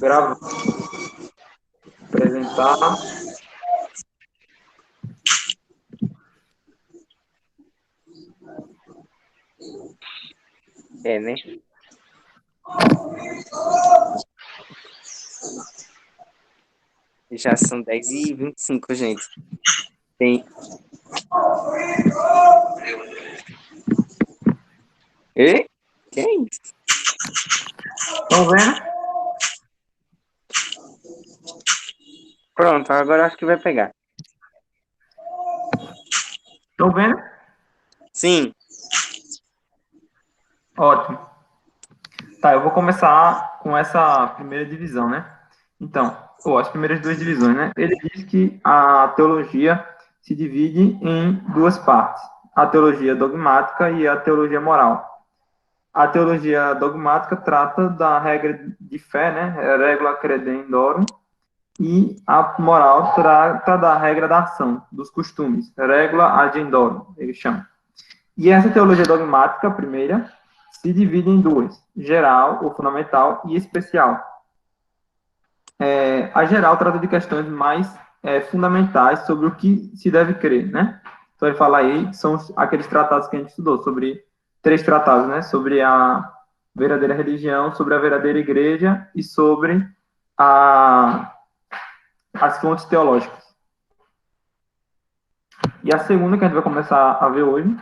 Grava. Apresentar. Né? Já são 10h25, gente. Tem. E? Que é isso? Estão vendo? Pronto, agora acho que vai pegar. Estão vendo? Sim. Ótimo. Tá, eu vou começar com essa primeira divisão, né? Então, as primeiras duas divisões, né? Ele diz que a teologia se divide em duas partes: a teologia dogmática e a teologia moral. A teologia dogmática trata da regra de fé, né? Regula credendorum, e a moral trata da regra da ação, dos costumes, regula agendorum, ele chama. E essa teologia dogmática, a primeira, se divide em duas: geral, ou fundamental, e especial. A geral trata de questões mais fundamentais sobre o que se deve crer, né? Então ele fala aí, são aqueles tratados que a gente estudou, sobre 3 tratados, né? Sobre a verdadeira religião, sobre a verdadeira igreja e sobre as fontes teológicas. E a segunda que a gente vai começar a ver hoje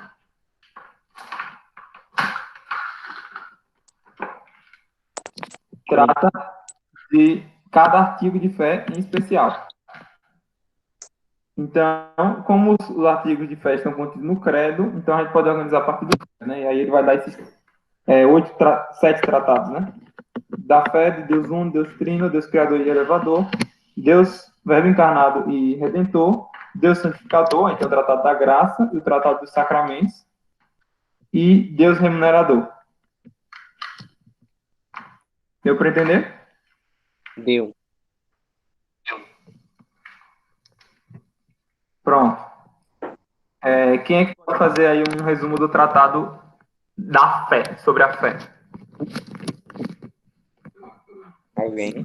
trata de cada artigo de fé em especial. Então, como os artigos de fé estão contidos no credo, então a gente pode organizar a partir do credo, né? E aí ele vai dar esses 7 tratados, né? Da fé de Deus um, Deus trino, Deus criador e elevador, Deus verbo encarnado e redentor, Deus santificador, então o tratado da graça e o tratado dos sacramentos, e Deus remunerador. Deu para entender? Deu. Pronto. Quem é que pode fazer aí um resumo do tratado da fé, sobre a fé? Alguém?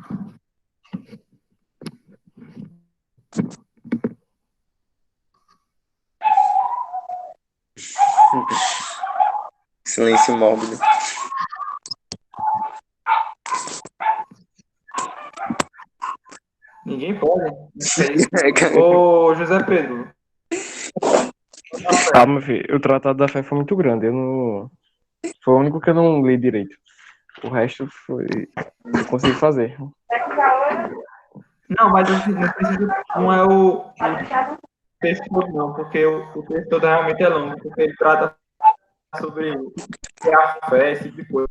Silêncio mórbido. Ninguém pode. Ô, José Pedro. Calma, filho. O Tratado da Fé foi muito grande. Eu não... Foi o único que eu não li direito. O resto foi. Eu consegui fazer. Não, mas não é o texto todo, não, porque o texto todo realmente é longo, porque ele trata sobre a fé, esse tipo de coisa.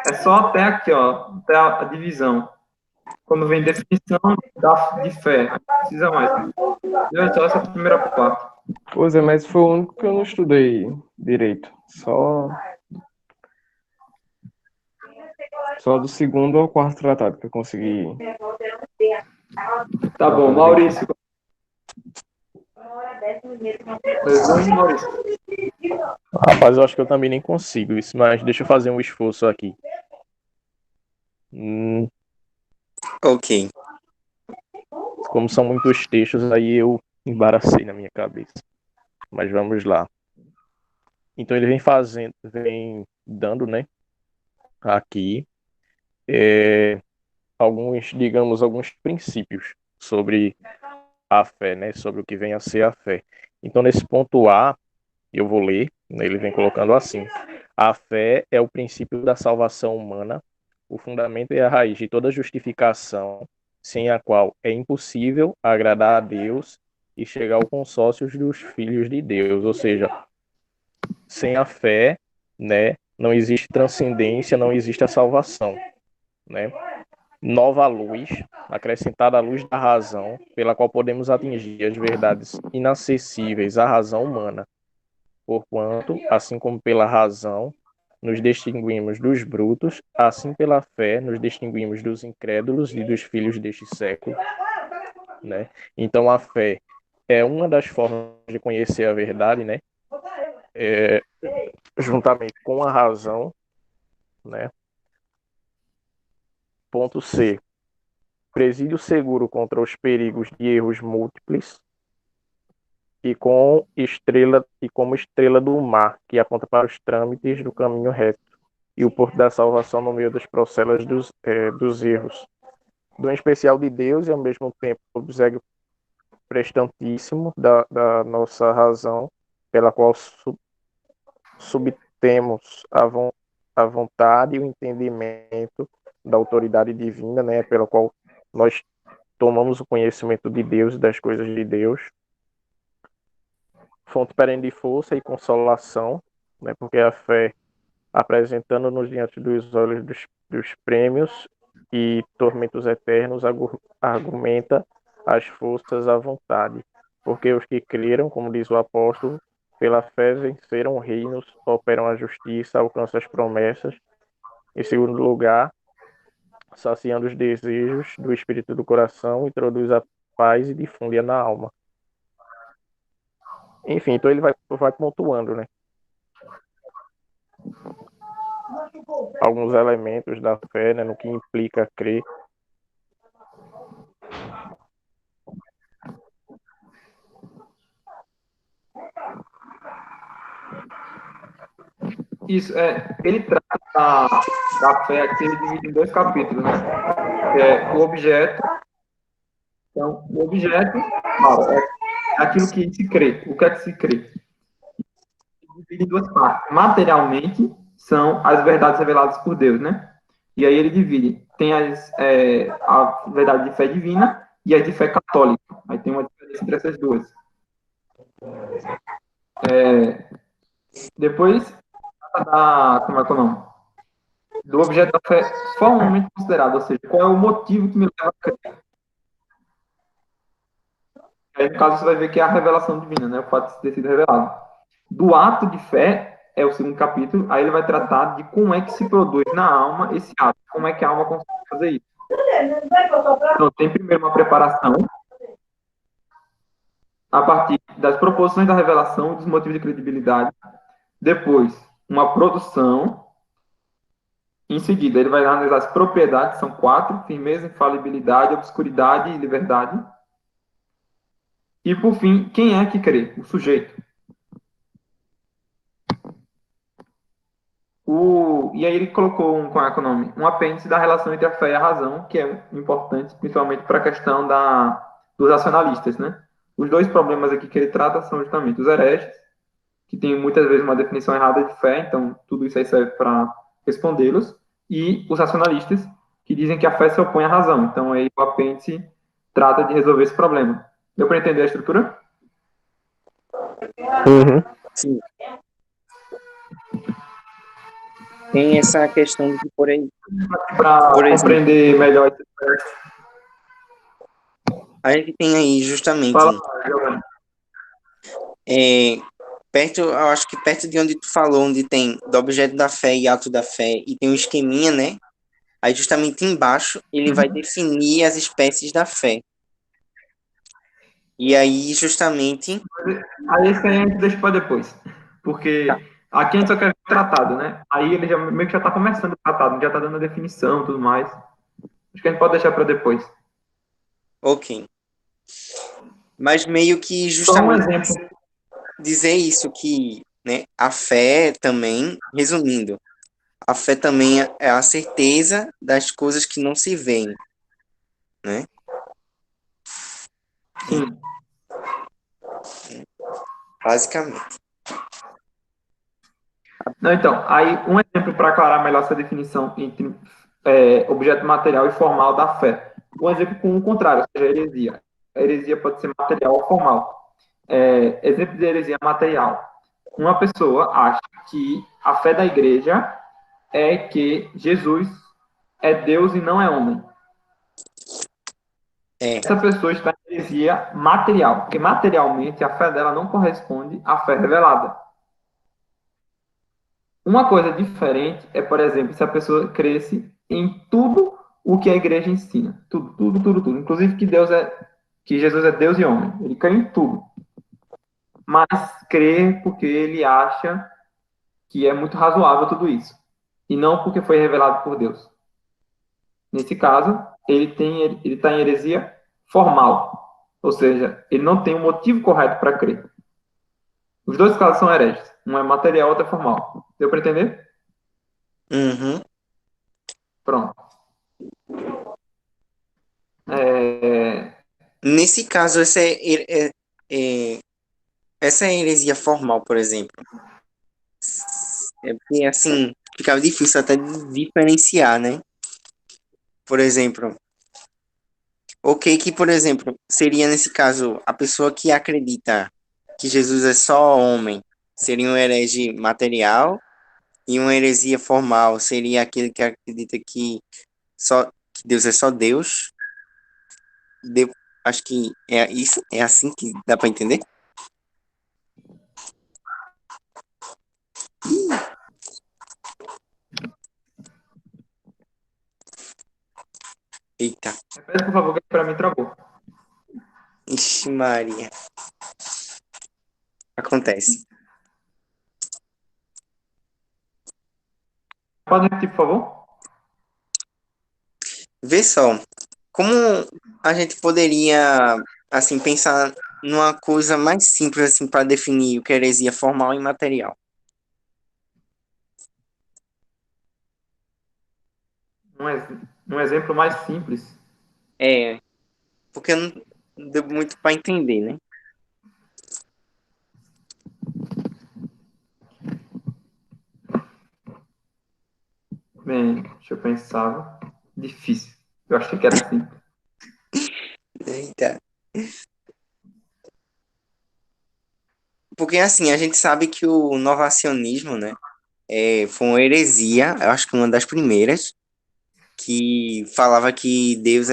É só até aqui, ó, até a divisão. Quando vem definição de fé, não precisa mais. É só essa primeira parte. Pois é, mas foi o único que eu não estudei direito. Só do segundo ao quarto tratado que eu consegui. Tá bom, Maurício. Maurício. Rapaz, eu acho que eu também nem consigo isso, mas deixa eu fazer um esforço aqui. Ok. Como são muitos textos, aí eu embaracei na minha cabeça. Mas vamos lá. Então ele vem dando, né, aqui, alguns princípios sobre a fé, né, sobre o que vem a ser a fé. Então nesse ponto A, eu vou ler, ele vem colocando assim: a fé é o princípio da salvação humana, o fundamento e a raiz de toda justificação, sem a qual é impossível agradar a Deus e chegar ao consórcio dos filhos de Deus. Ou seja, sem a fé, né, não existe transcendência, não existe a salvação, né? Nova luz, acrescentada à luz da razão, pela qual podemos atingir as verdades inacessíveis à razão humana. Porquanto, assim como pela razão nos distinguimos dos brutos, assim pela fé nos distinguimos dos incrédulos e dos filhos deste século, né? Então a fé é uma das formas de conhecer a verdade, né? Juntamente com a razão, né? Ponto C. Presídio seguro contra os perigos de erros múltiplos e como estrela do mar, que aponta para os trâmites do caminho reto, e o porto da salvação no meio das procelas dos erros. Dom especial de Deus e, ao mesmo tempo, obséquio prestantíssimo da nossa razão, pela qual subtemos a vontade e o entendimento da autoridade divina, né, pela qual nós tomamos o conhecimento de Deus e das coisas de Deus. Fonte perene de força e consolação, né, porque a fé, apresentando-nos diante dos olhos dos prêmios e tormentos eternos, argumenta as forças à vontade, porque os que creram, como diz o apóstolo, pela fé venceram reinos, operam a justiça, alcançam as promessas. Em segundo lugar, saciando os desejos do espírito do coração, introduz a paz e difunde-a na alma. Enfim, então ele vai pontuando, né? Alguns elementos da fé, né, no que implica crer. Isso, ele trata da fé aqui, ele divide em dois capítulos, né? O objeto. Então, o objeto é aquilo que se crê. O que é que se crê? Divide em duas partes. Materialmente, são as verdades reveladas por Deus, né? E aí ele divide. Tem a verdade de fé divina e a de fé católica. Aí tem uma diferença entre essas duas. Depois, como é que é o nome? Do objeto da fé formalmente considerado, ou seja, qual é o motivo que me leva a crer. Aí, no caso, você vai ver que é a revelação divina, né? O fato de ter sido revelado. Do ato de fé, é o segundo capítulo, aí ele vai tratar de como é que se produz na alma esse ato, como é que a alma consegue fazer isso. Então, tem primeiro uma preparação, a partir das proposições da revelação e dos motivos de credibilidade. Depois, uma produção. Em seguida, ele vai analisar as propriedades, são 4: firmeza, infalibilidade, obscuridade e liberdade. E, por fim, quem é que crê? O sujeito. E aí ele colocou qual é o nome? Um apêndice da relação entre a fé e a razão, que é importante, principalmente para a questão dos racionalistas, né? Os dois problemas aqui que ele trata são justamente os hereges, que tem muitas vezes uma definição errada de fé, então tudo isso aí serve para respondê-los, e os racionalistas, que dizem que a fé se opõe à razão. Então aí o apêndice trata de resolver esse problema. Deu para entender a estrutura? Uhum. Sim. Tem essa questão de por aí. Para compreender melhor esse processo. A gente tem aí justamente Fala, Giovanni. eu acho que perto de onde tu falou, onde tem do objeto da fé e ato da fé, e tem um esqueminha, né? Aí justamente embaixo ele vai definir as espécies da fé. E aí justamente... Aí esse aí a gente deixa para depois. Porque aqui a gente só quer ver o tratado, né? Aí ele já meio que já está começando o tratado, já está dando a definição e tudo mais. Acho que a gente pode deixar para depois. Ok. Mas meio que Só um justamente exemplo. dizer isso, que, né, a fé também, resumindo, a fé também é a certeza das coisas que não se veem, né? Sim. Basicamente. Não, então, aí um exemplo para aclarar melhor essa definição entre objeto material e formal da fé. Um exemplo com o contrário, ou seja, a heresia. A heresia pode ser material ou formal. Exemplo de heresia material. Uma pessoa acha que a fé da igreja é que Jesus é Deus e não é homem. Essa pessoa está em heresia material, porque materialmente a fé dela não corresponde à fé revelada. Uma coisa diferente é, por exemplo, se a pessoa cresce em tudo o que a igreja ensina. Tudo, tudo, tudo, tudo. Inclusive que Jesus é Deus e homem. Ele crê em tudo. Mas crê porque ele acha que é muito razoável tudo isso. E não porque foi revelado por Deus. Nesse caso, ele está em heresia formal, ou seja, ele não tem um motivo correto para crer. Os dois casos são hereges. Um é material, outro é formal. Deu para entender? Uhum. Pronto. É, Nesse caso, essa heresia formal, por exemplo, é porque, assim, ficava difícil até de diferenciar, né? Por exemplo, o que, por exemplo, seria nesse caso a pessoa que acredita que Jesus é só homem, seria um herege material, e uma heresia formal seria aquele que acredita que Deus é só Deus. Deu, acho que é isso, é assim que dá para entender? Eita, repete, por favor, que para mim travou. ixi Maria, acontece. Pode repetir, por favor? Vê só, como a gente poderia, assim, pensar numa coisa mais simples, assim, para definir o que é heresia formal e material? Um exemplo mais simples. É, porque não deu muito para entender, né? Bem, deixa eu pensar. Difícil. Eu achei que era simples. Eita. Porque, assim, a gente sabe que o novacionismo, né, foi uma heresia, eu acho que uma das primeiras, que falava que Deus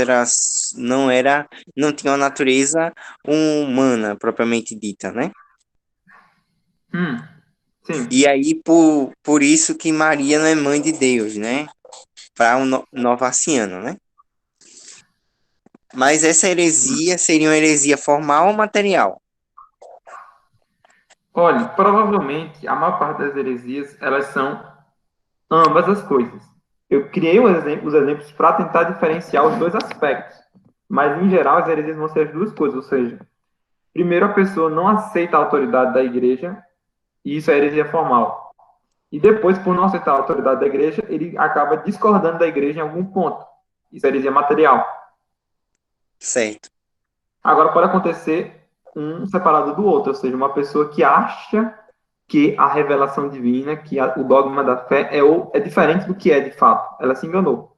não tinha uma natureza humana propriamente dita, né? Hum, sim. E aí por isso que Maria não é mãe de Deus, né? Para um novaciano, né? Mas essa heresia seria uma heresia formal ou material? Olha, provavelmente a maior parte das heresias, elas são ambas as coisas. Eu criei os exemplos para tentar diferenciar os dois aspectos. Mas, em geral, as heresias vão ser as duas coisas. Ou seja, primeiro, a pessoa não aceita a autoridade da igreja, e isso é heresia formal. E depois, por não aceitar a autoridade da igreja, ele acaba discordando da igreja em algum ponto. Isso é heresia material. Certo. Agora, pode acontecer um separado do outro, ou seja, uma pessoa que acha que a revelação divina, o dogma da fé é diferente do que é de fato. Ela se enganou.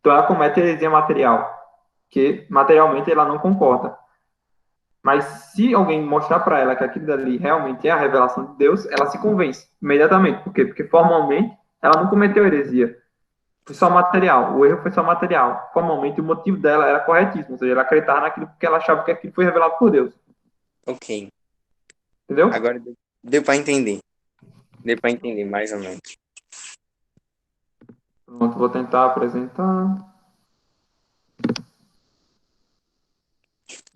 Então, ela comete heresia material, que materialmente ela não concorda. Mas se alguém mostrar para ela que aquilo dali realmente é a revelação de Deus, ela se convence imediatamente. Por quê? Porque formalmente ela não cometeu heresia. Foi só material. O erro foi só material. Formalmente o motivo dela era corretíssimo. Ou seja, ela acreditava naquilo porque ela achava que aquilo foi revelado por Deus. Ok. Entendeu? Agora deu para entender. Deu para entender, mais ou menos. Pronto, vou tentar apresentar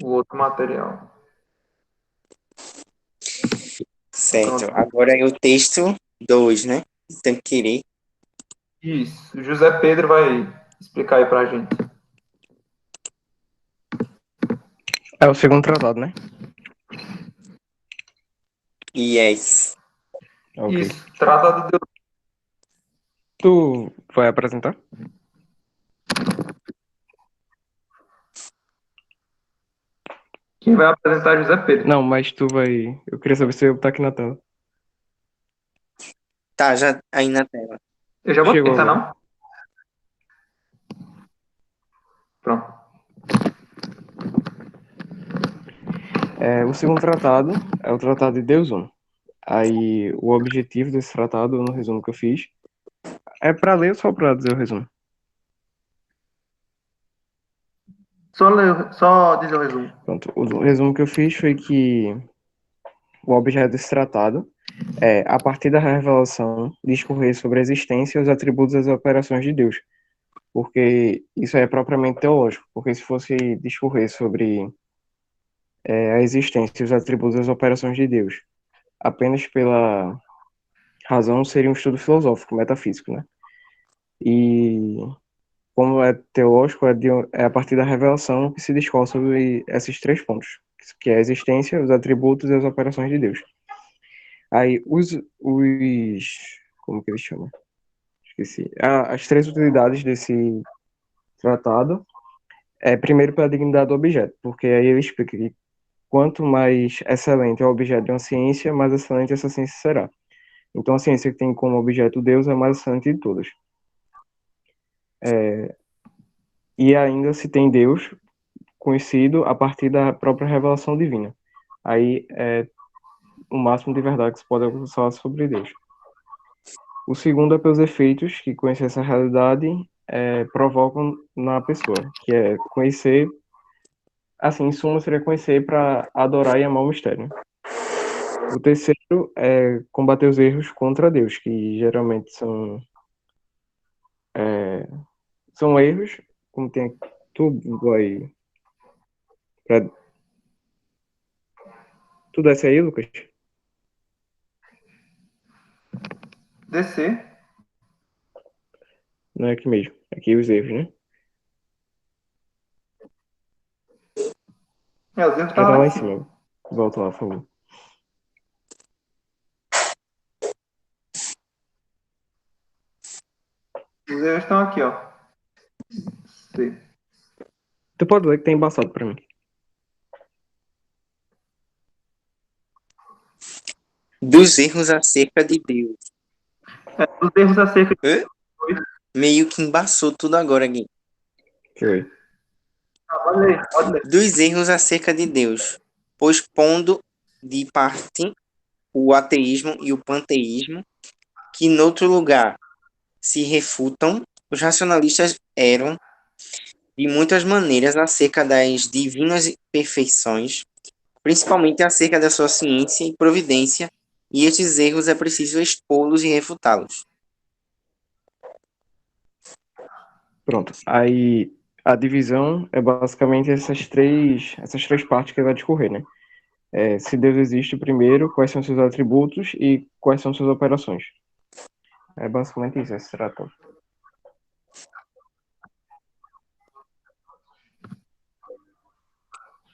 o outro material. Certo. Pronto. Agora é o texto 2, né? Tem que querer. Isso. José Pedro vai explicar aí pra gente. É o segundo tratado, né? Yes. Ok. Isso. Tratado de Deus. Tu vai apresentar? Quem vai apresentar é José Pedro. Não, mas tu vai. Eu queria saber se eu tá aqui na tela. Tá, já aí na tela. Eu já botei, Chegou tá agora. não? Pronto. O segundo tratado é o Tratado de Deus Um. Aí, o objetivo desse tratado, no resumo que eu fiz, é para ler ou só para dizer o resumo? Só dizer o resumo. Pronto, o resumo que eu fiz foi que o objeto desse tratado é, a partir da revelação, discorrer sobre a existência, os atributos e as operações de Deus. Porque isso é propriamente teológico. Porque se fosse discorrer sobre a existência, os atributos e as operações de Deus, apenas pela razão, seria um estudo filosófico, metafísico, né? E como é teológico, é a partir da revelação que se discorre sobre esses três pontos, que é a existência, os atributos e as operações de Deus. Aí, como que eles chamam? Esqueci. As três utilidades desse tratado é, primeiro, pela dignidade do objeto, porque aí ele explica que quanto mais excelente é o objeto de uma ciência, mais excelente essa ciência será. Então, a ciência que tem como objeto Deus é a mais excelente de todas. E ainda se tem Deus conhecido a partir da própria revelação divina. Aí é o máximo de verdade que se pode alcançar sobre Deus. O segundo é pelos efeitos que conhecer essa realidade provocam na pessoa, que é conhecer, assim, em suma, seria conhecer para adorar e amar o mistério. O terceiro é combater os erros contra Deus, que geralmente são erros, como tem tudo aí. Tu desce aí, Lucas? Descer. Não é aqui mesmo. Aqui os erros, né? Os erros Já estão tá lá lá em em cima. cima. Volta lá, por favor. Os erros estão aqui, ó. C. Tu pode ler que tem embaçado pra mim. Dos erros acerca de Deus. Os erros acerca de Hã? Meio que embaçou tudo agora aqui. Foi. Pode ler, pode ler. Dos erros acerca de Deus, pois pondo de parte o ateísmo e o panteísmo, que noutro lugar se refutam, os racionalistas eram de muitas maneiras acerca das divinas perfeições, principalmente acerca da sua ciência e providência, e estes erros é preciso expô-los e refutá-los. Pronto. Aí a divisão é basicamente essas três partes que ele vai discorrer, né? Se Deus existe primeiro, quais são seus atributos e quais são suas operações. É basicamente isso, esse tratado.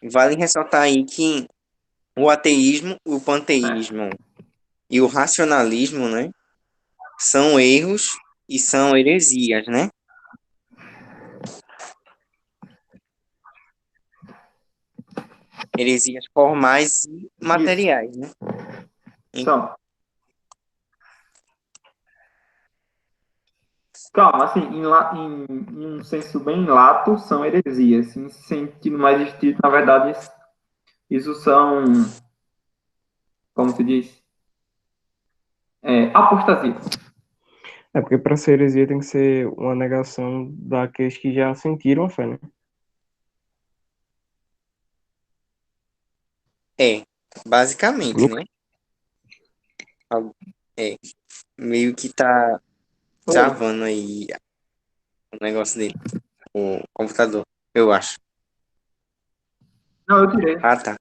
Vale ressaltar aí que o ateísmo, o panteísmo e o racionalismo, né, são erros e são heresias, né? Heresias formais e materiais, né? São. Calma, assim, em um senso bem lato, são heresias. Em sentido mais estrito, na verdade, isso são, como se diz? Apostasia. É porque para ser heresia tem que ser uma negação daqueles que já sentiram a fé, né? Basicamente, né? É, meio que tá Oi. travando aí o negócio dele, o computador, eu acho. Não, eu tirei. Ah, tá.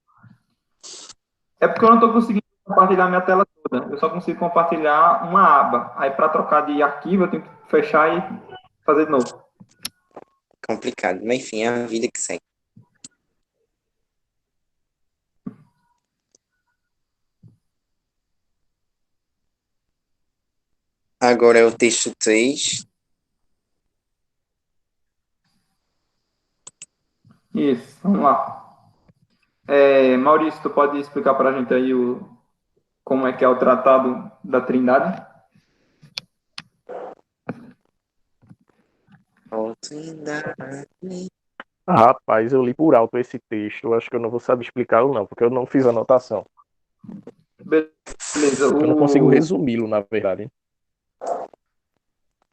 É porque eu não estou conseguindo compartilhar minha tela toda. Eu só consigo compartilhar uma aba. Aí, para trocar de arquivo, eu tenho que fechar e fazer de novo. Complicado. Mas enfim, é a vida que segue. Agora é o texto 3. Isso, vamos lá. Maurício, tu pode explicar para a gente aí como é que é o tratado da Trindade? Rapaz, eu li por alto esse texto. Eu acho que eu não vou saber explicá-lo, não, porque eu não fiz anotação. Beleza, Eu não consigo resumi-lo, na verdade.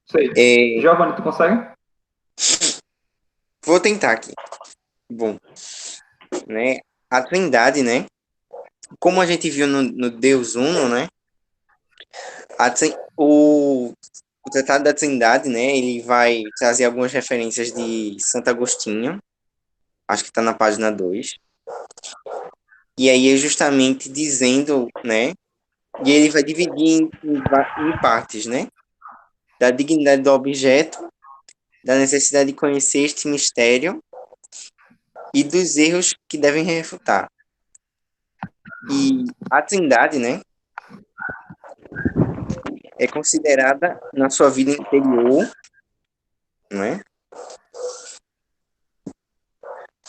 Sei. Giovanni, tu consegue? Vou tentar aqui. Bom, né? A Trindade, né? Como a gente viu no Deus Uno, né? O Tratado da Trindade, né? Ele vai trazer algumas referências de Santo Agostinho. Acho que está na página 2. E aí é justamente dizendo, né? E ele vai dividir em partes, né? Da dignidade do objeto da necessidade de conhecer este mistério e dos erros que devem refutar. E a Trindade, né, é considerada na sua vida interior, né,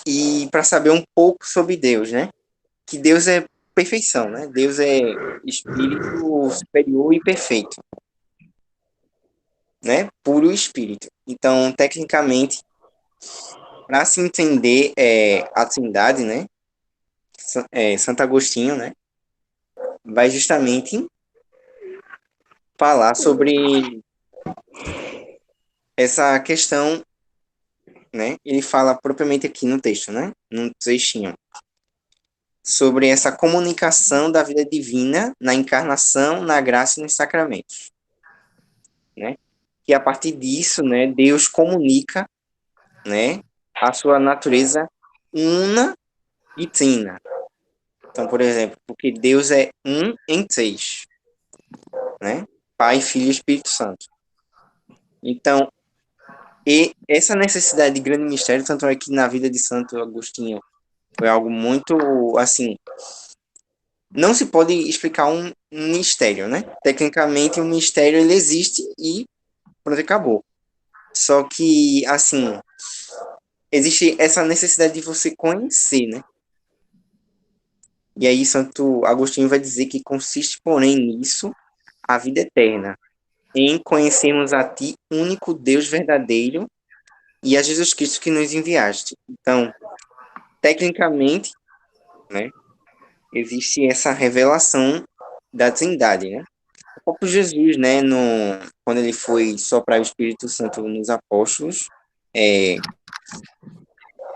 e para saber um pouco sobre Deus, né, que Deus é perfeição, né, Deus é espírito superior e perfeito, né, puro espírito. Então, tecnicamente, para se entender a Trindade, né, Santo Agostinho, né, vai justamente falar sobre essa questão, né? Ele fala propriamente aqui no texto, né? Num trechinho, sobre essa comunicação da vida divina na encarnação, na graça e nos sacramentos, né? Que a partir disso, né, Deus comunica, né, a sua natureza una e trina. Então, por exemplo, porque Deus é um em três, né? Pai, Filho e Espírito Santo. Então, e essa necessidade de grande mistério, tanto é que na vida de Santo Agostinho foi algo muito, assim, não se pode explicar um mistério, né? Tecnicamente, o mistério ele existe e pronto, acabou. Só que, assim, existe essa necessidade de você conhecer, né? E aí Santo Agostinho vai dizer que consiste, porém, nisso a vida eterna, em conhecermos a Ti, único Deus verdadeiro, e a Jesus Cristo que nos enviaste. Então, tecnicamente, né, existe essa revelação da Trindade, né? O próprio Jesus, né, quando ele foi soprar o Espírito Santo nos apóstolos,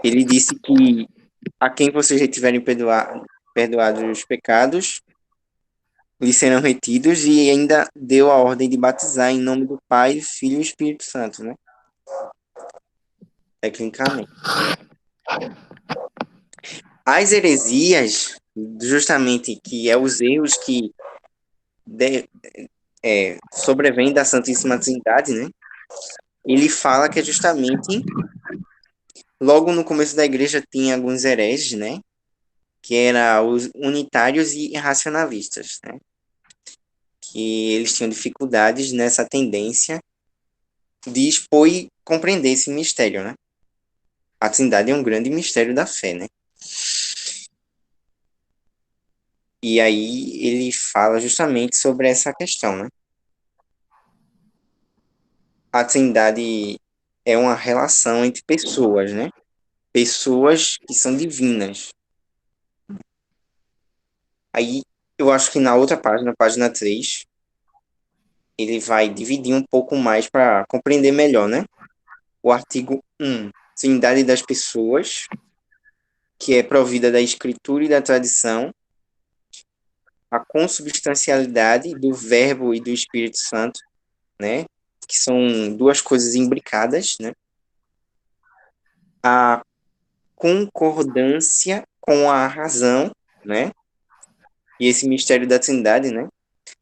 ele disse que a quem vocês já tiverem perdoados os pecados, lhes serão retidos, e ainda deu a ordem de batizar em nome do Pai, Filho e Espírito Santo, né? Tecnicamente. As heresias, justamente, que é os erros que sobrevêm da Santíssima Trindade, né? Ele fala que é justamente, logo no começo da igreja tinha alguns hereges, né? Que eram os unitários e racionalistas, né? Que eles tinham dificuldades nessa tendência de expor e compreender esse mistério, né? A Trindade é um grande mistério da fé, né? E aí ele fala justamente sobre essa questão, né? A Trindade é uma relação entre pessoas, né? Pessoas que são divinas. Aí eu acho que na outra página, página 3, ele vai dividir um pouco mais para compreender melhor, né? O artigo 1, Trindade das pessoas, que é provida da escritura e da tradição, a consubstancialidade do Verbo e do Espírito Santo, né? Que são duas coisas imbricadas, né? A concordância com a razão, né? E esse mistério da Trindade, né?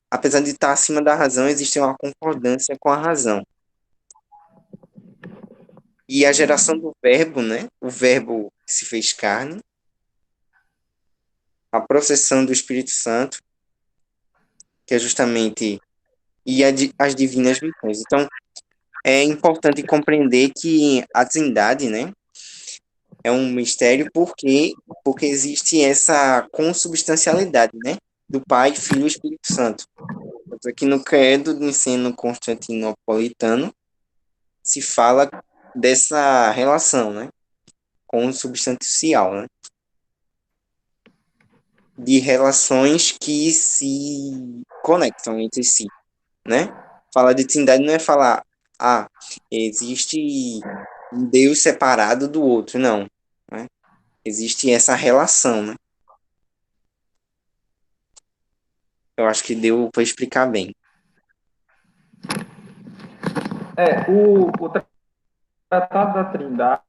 Apesar de estar acima da razão, existe uma concordância com a razão. E a geração do Verbo, né? O Verbo que se fez carne, a processão do Espírito Santo, que é justamente as divinas missões. Então, é importante compreender que a Trindade, né, é um mistério porque existe essa consubstancialidade, né, do Pai, Filho e Espírito Santo. Tanto é que no Credo do Ensino Constantinopolitano se fala dessa relação, né, consubstancial, né, de relações que se conectam entre si, né? Falar de Trindade não é falar, existe um Deus separado do outro, não, né? Existe essa relação, né? Eu acho que deu para explicar bem. O Tratado da Trindade,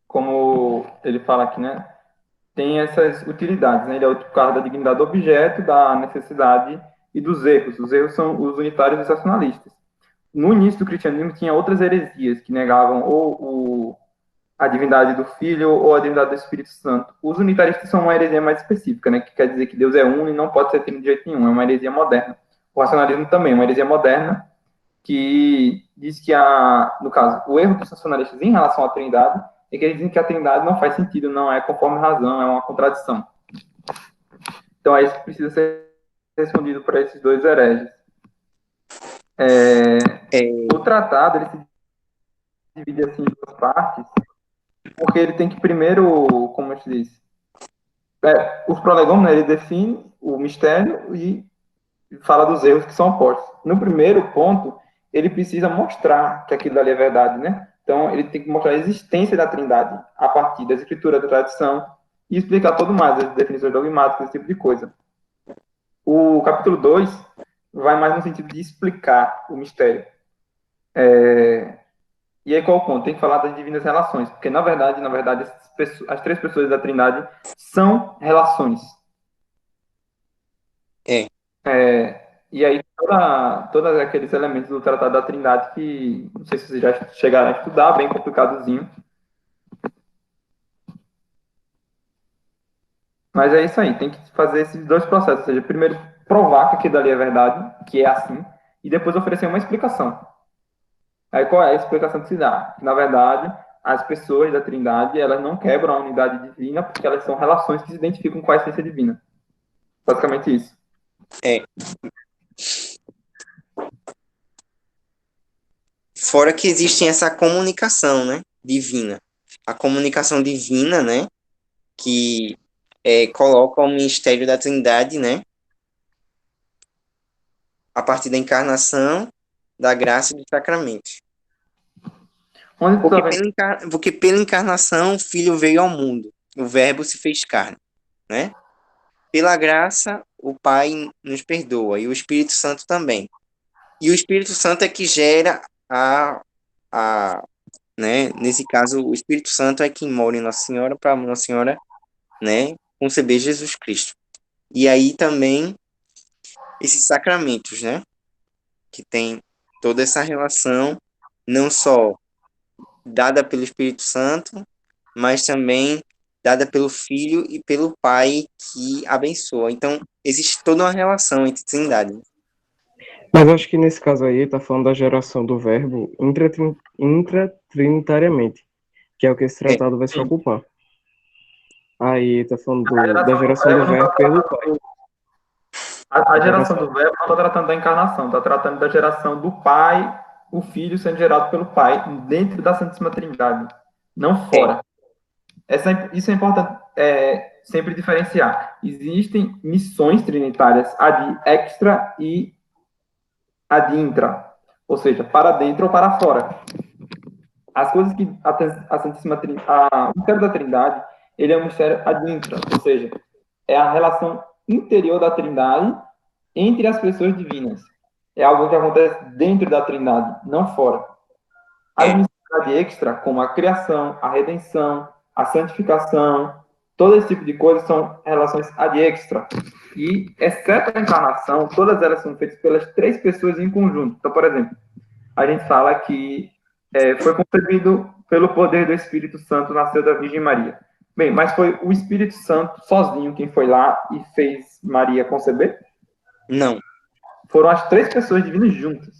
como ele fala aqui, né, tem essas utilidades, né? Ele é por causa da dignidade do objeto, da necessidade e dos erros. Os erros são os unitários e os racionalistas. no início do cristianismo tinha outras heresias que negavam a divindade do Filho ou a divindade do Espírito Santo. Os unitaristas são uma heresia mais específica, né, que quer dizer que Deus é uno e não pode ser trino de jeito nenhum, é uma heresia moderna. O racionalismo também é uma heresia moderna que diz que, no caso, o erro dos racionalistas em relação à Trindade é que eles dizem que a Trindade não faz sentido, não é conforme a razão, é uma contradição. Então, é isso que precisa ser respondido para esses dois hereges. O tratado ele se divide assim, em duas partes, porque ele tem que primeiro, como eu te disse, os prolegômenos, ele define o mistério e fala dos erros que são opostos. No primeiro ponto, ele precisa mostrar que aquilo ali é verdade, né? Então, ele tem que mostrar a existência da Trindade a partir das escrituras, da tradição, e explicar tudo mais, as definições dogmáticas, esse tipo de coisa. O capítulo 2 vai mais no sentido de explicar o mistério. E aí, qual o ponto? Tem que falar das divinas relações, porque, na verdade, as três pessoas da Trindade são relações. E aí, todos aqueles elementos do Tratado da Trindade que, não sei se vocês já chegaram a estudar, bem complicadozinho. Mas é isso aí, tem que fazer esses dois processos. Ou seja, primeiro provar que aquilo ali é verdade, que é assim, e depois oferecer uma explicação. Aí qual é a explicação que se dá? Que, na verdade, as pessoas da Trindade, elas não quebram a unidade divina porque elas são relações que se identificam com a essência divina. Basicamente isso. Fora que existe essa comunicação, né, divina. A comunicação divina, né, que coloca o mistério da Trindade, né, a partir da encarnação, da graça e dos sacramentos. Porque pela encarnação o Filho veio ao mundo, o Verbo se fez carne, né? Pela graça o Pai nos perdoa e o Espírito Santo também. E o Espírito Santo é que gera né? Nesse caso, o Espírito Santo é quem mora em Nossa Senhora para Nossa Senhora, né, conceber Jesus Cristo. E aí também esses sacramentos, né, que tem toda essa relação, não só dada pelo Espírito Santo, mas também dada pelo Filho e pelo Pai que abençoa. Então, existe toda uma relação entre Trindade. Mas acho que nesse caso aí está falando da geração do verbo intratrinitariamente, que é o que esse tratado vai se ocupar. Aí está falando da geração do verbo pelo Pai. A geração do verbo não está tratando da encarnação, está tratando da geração do Pai, o Filho sendo gerado pelo Pai, dentro da Santíssima Trindade, não fora. Isso é importante sempre diferenciar. Existem missões trinitárias, ad extra e ad intra, ou seja, para dentro ou para fora. As coisas que a Santíssima Trindade, o mistério da Trindade, ele é um mistério ad intra, ou seja, é a relação interior da Trindade entre as pessoas divinas. É algo que acontece dentro da Trindade, não fora. As missões ad extra, como a criação, a redenção, a santificação, todo esse tipo de coisa são relações ad extra. E, exceto a encarnação, todas elas são feitas pelas três pessoas em conjunto. Então, por exemplo, a gente fala que foi concebido pelo poder do Espírito Santo, nasceu da Virgem Maria. Bem, mas foi o Espírito Santo sozinho quem foi lá e fez Maria conceber? Não. Foram as três pessoas divinas juntas.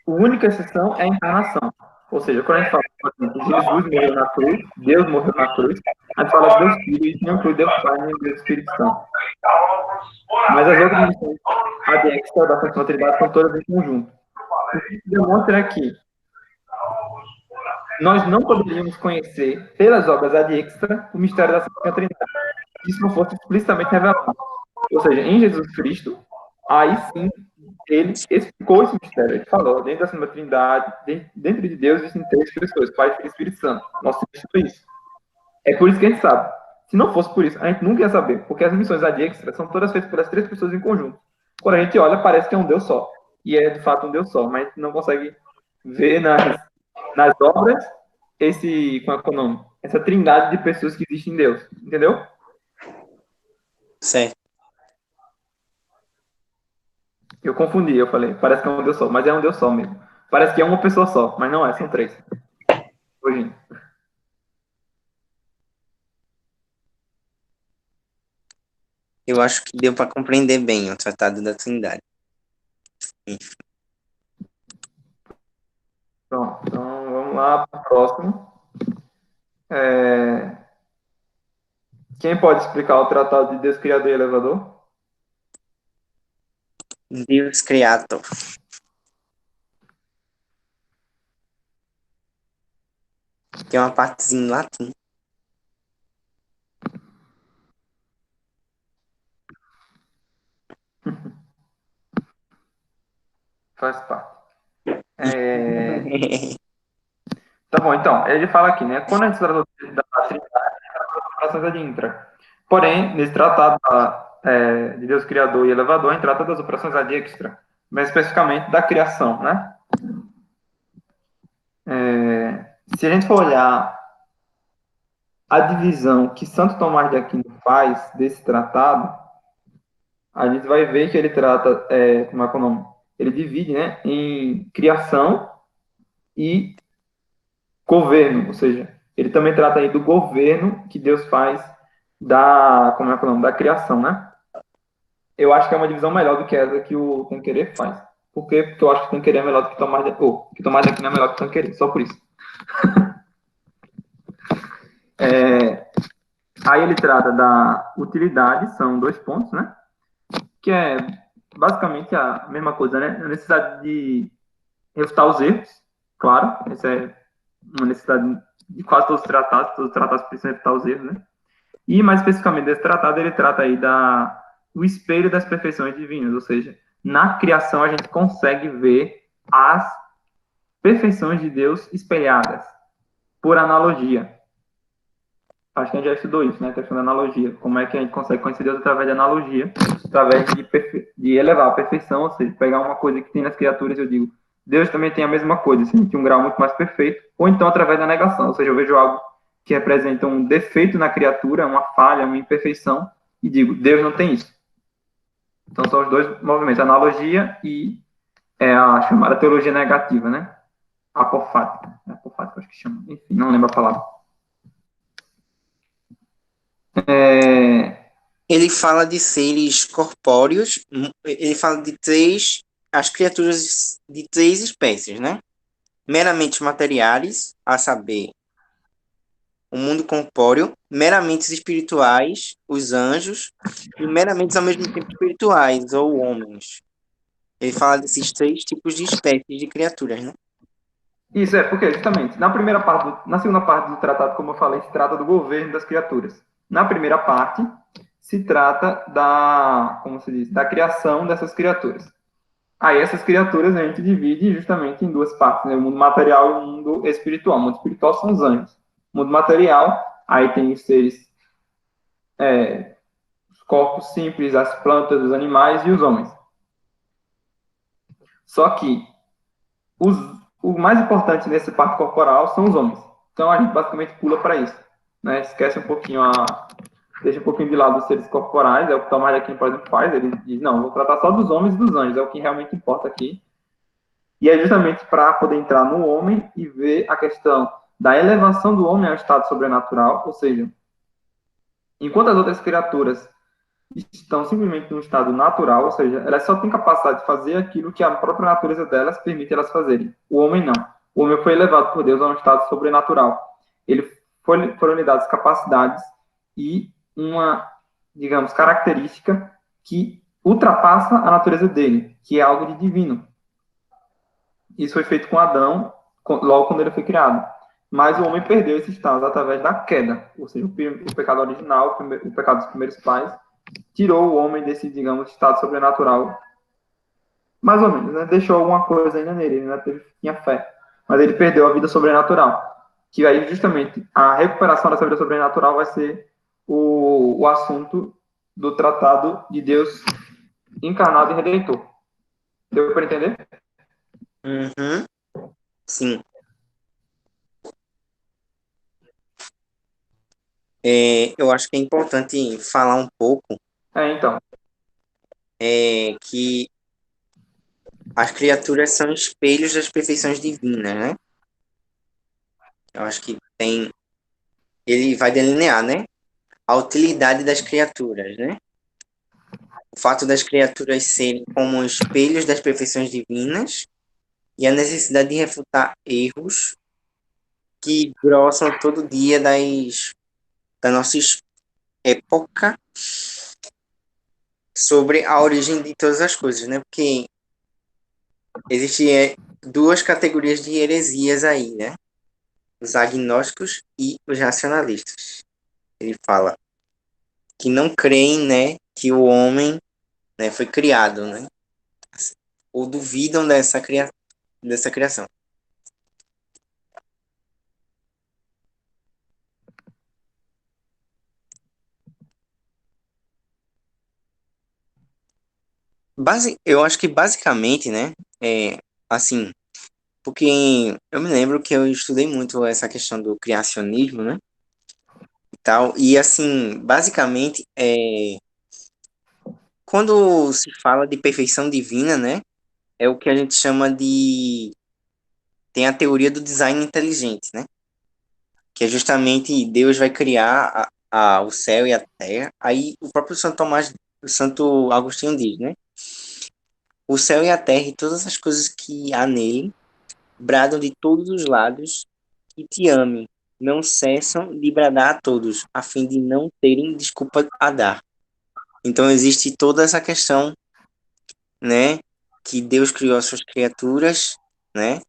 A única exceção é a encarnação. Ou seja, quando a gente fala, por exemplo, Jesus morreu na cruz, Deus morreu na cruz, a gente fala Deus Filho, e não inclui Deus Pai nem Deus Espírito Santo. Mas as outras missões ad extra da Santíssima Trindade são todas em conjunto. O que isso demonstra é que nós não poderíamos conhecer, pelas obras ad extra, o mistério da Santíssima Trindade, se isso não fosse explicitamente revelado. Ou seja, em Jesus Cristo, aí sim, ele explicou esse mistério. Ele falou, dentro da Santíssima Trindade, dentro de Deus, existem três pessoas, Pai, Filho e Espírito Santo. Nós temos isso. É por isso que a gente sabe. Se não fosse por isso, a gente nunca ia saber, porque as missões ad extra são todas feitas pelas três pessoas em conjunto. Quando a gente olha, parece que é um Deus só. E é, de fato, um Deus só, mas a gente não consegue ver nas obras como é que é o nome? Essa trindade de pessoas que existem em Deus. Entendeu? Certo. Eu confundi, eu falei, parece que é um Deus só, mas é um Deus só mesmo. Parece que é uma pessoa só, mas não é, são três. Hoje. Eu acho que deu para compreender bem o Tratado da Trindade. Pronto, então vamos lá para o próximo. É, Quem pode explicar o Tratado de Deus Criador e Elevador? Deus Creator. Tem uma partezinha em latim. Faz parte. Tá bom, então, ele fala aqui, né? Quando a gente trata da Trindade, as operações é de intra. Porém, nesse tratado de Deus Criador e Elevador, a gente trata das operações ad extra, mais especificamente da criação, né? Se a gente for olhar a divisão que Santo Tomás de Aquino faz desse tratado, a gente vai ver que ele trata, como é que é o nome? Ele divide, né, em criação e governo, ou seja, ele também trata aí do governo que Deus faz como é que é o nome? Da criação, né? Eu acho que é uma divisão melhor do que essa que o Tanqueray faz. Por quê? Porque eu acho que o Tanqueray é melhor do que Tomás de Aquino. Que Tomás de Aquino é melhor que o Tanqueray, só por isso. Aí ele trata da utilidade, são 2 pontos, né? Que é basicamente a mesma coisa, né? A necessidade de refutar os erros, claro, essa é uma necessidade de quase todos os tratados precisam refutar os erros, né? E mais especificamente desse tratado, ele trata aí o espelho das perfeições divinas, ou seja, na criação a gente consegue ver as perfeições de Deus espelhadas por analogia. Acho que a gente já estudou isso, né? A questão da analogia. Como é que a gente consegue conhecer Deus através de analogia, através de elevar a perfeição, ou seja, pegar uma coisa que tem nas criaturas, eu digo, Deus também tem a mesma coisa, assim, de um grau muito mais perfeito, ou então através da negação, ou seja, eu vejo algo que representa um defeito na criatura, uma falha, uma imperfeição, e digo, Deus não tem isso. Então são os dois movimentos, analogia e a chamada teologia negativa, né? Apofática. Apofática, acho que chama. Enfim, não lembro a palavra. Ele fala de seres corpóreos, ele fala de as criaturas de três espécies, né? Meramente materiais, a saber, o mundo corpóreo, meramente espirituais, os anjos, e meramente ao mesmo tempo espirituais, ou homens. Ele fala desses três tipos de espécies de criaturas, né? Isso porque justamente na segunda parte do tratado, como eu falei, se trata do governo das criaturas. Na primeira parte se trata como se diz, da criação dessas criaturas. Aí essas criaturas a gente divide justamente em 2 partes, né? O mundo material e o mundo espiritual. O mundo espiritual são os anjos. O mundo material, aí tem os seres, os corpos simples, as plantas, os animais e os homens. Só que os, o mais importante nessa parte corporal são os homens. Então a gente basicamente pula para isso, né? Esquece um pouquinho deixa um pouquinho de lado os seres corporais, é o que o Tomás de Aquino, por exemplo, faz. Ele diz, não, vou tratar só dos homens e dos anjos, é o que realmente importa aqui. E é justamente para poder entrar no homem e ver a questão da elevação do homem ao estado sobrenatural, ou seja, enquanto as outras criaturas estão simplesmente num estado natural, ou seja, elas só têm capacidade de fazer aquilo que a própria natureza delas permite elas fazerem. O homem não. O homem foi elevado por Deus a um estado sobrenatural. Foram lhe dadas capacidades e uma, digamos, característica que ultrapassa a natureza dele, que é algo de divino. Isso foi feito com Adão, logo quando ele foi criado. Mas o homem perdeu esse estado através da queda, ou seja, o pecado original, o pecado dos primeiros pais, tirou o homem desse, digamos, estado sobrenatural. Mais ou menos, né? Deixou alguma coisa ainda nele, ele ainda tinha fé. Mas ele perdeu a vida sobrenatural. Que aí, justamente, a recuperação dessa vida sobrenatural vai ser o assunto do tratado de Deus encarnado e redentor. Deu para entender? Uhum. Sim. Eu acho que é importante falar um pouco Então. que as criaturas são espelhos das perfeições divinas, né? Eu acho que tem. Ele vai delinear, né? A utilidade das criaturas, né? O fato das criaturas serem como espelhos das perfeições divinas e a necessidade de refutar erros que brotam todo dia da nossa época sobre a origem de todas as coisas, né? Porque existem duas categorias de heresias aí, né? Os agnósticos e os racionalistas. Ele fala que não creem, né, que o homem, né, foi criado, né? Ou duvidam dessa criação. Eu acho que basicamente, né, assim, porque eu me lembro que eu estudei muito essa questão do criacionismo, né, e tal, e assim, basicamente, quando se fala de perfeição divina, né, é o que a gente chama de, tem a teoria do design inteligente, né, que é justamente Deus vai criar o céu e a terra, aí o próprio o Santo Agostinho diz, né, o céu e a terra e todas as coisas que há nele bradam de todos os lados que te ame, não cessam de bradar a todos, a fim de não terem desculpa a dar. Então existe toda essa questão, né, que Deus criou as suas criaturas, né,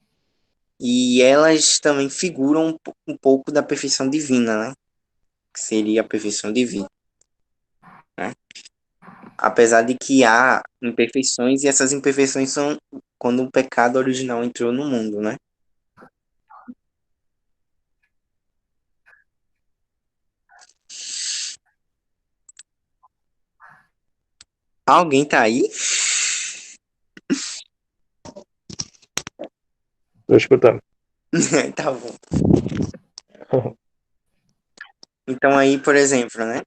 e elas também figuram um pouco da perfeição divina, né, que seria a perfeição divina, né? Apesar de que há imperfeições e essas imperfeições são quando o pecado original entrou no mundo, né? Alguém tá aí? Tô escutando. Tá bom. Então aí, por exemplo, né?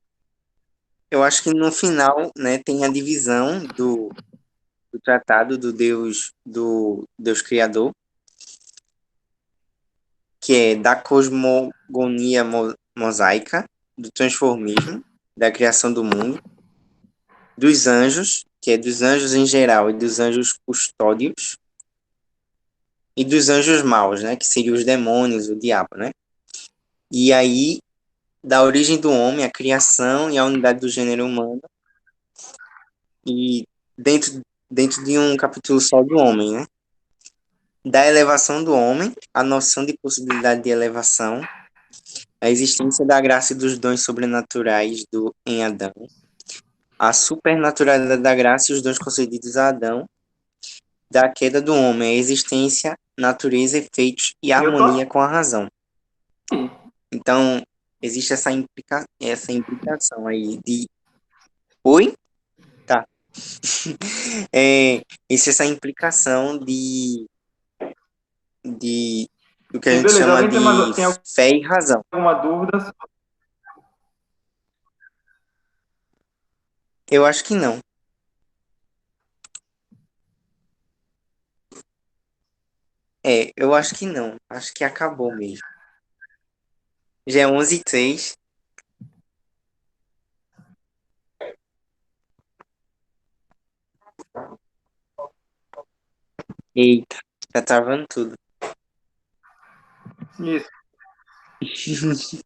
Eu acho que no final, né, tem a divisão do tratado do Deus Criador, que é da cosmogonia mosaica, do transformismo, da criação do mundo, dos anjos, que é dos anjos em geral e dos anjos custódios, e dos anjos maus, né, que seriam os demônios, o diabo, né? E aí da origem do homem, a criação e a unidade do gênero humano, e dentro de um capítulo só do homem, né? Da elevação do homem, a noção de possibilidade de elevação, a existência da graça e dos dons sobrenaturais em Adão, a supernaturalidade da graça e os dons concedidos a Adão, da queda do homem, a existência, natureza, efeitos e Eu tô harmonia com a razão. assim. Então, existe essa implicação aí de... Oi? Tá. Existe essa implicação do que a Sim, gente beleza. chama Alguém de tem fé e razão. alguma dúvida? Eu acho que não. Eu acho que não. Acho que acabou mesmo. Já é 11h03. Eita, tá travando tudo. Isso.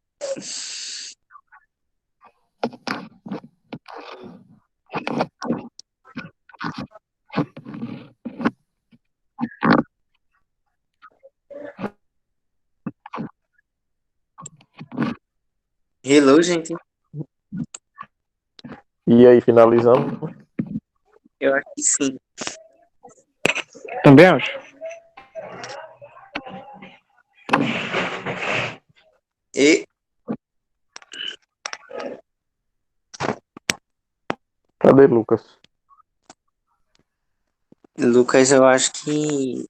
Hello, gente. E aí, finalizamos. Eu acho que sim. Também acho. E Cadê Lucas? Lucas, eu acho que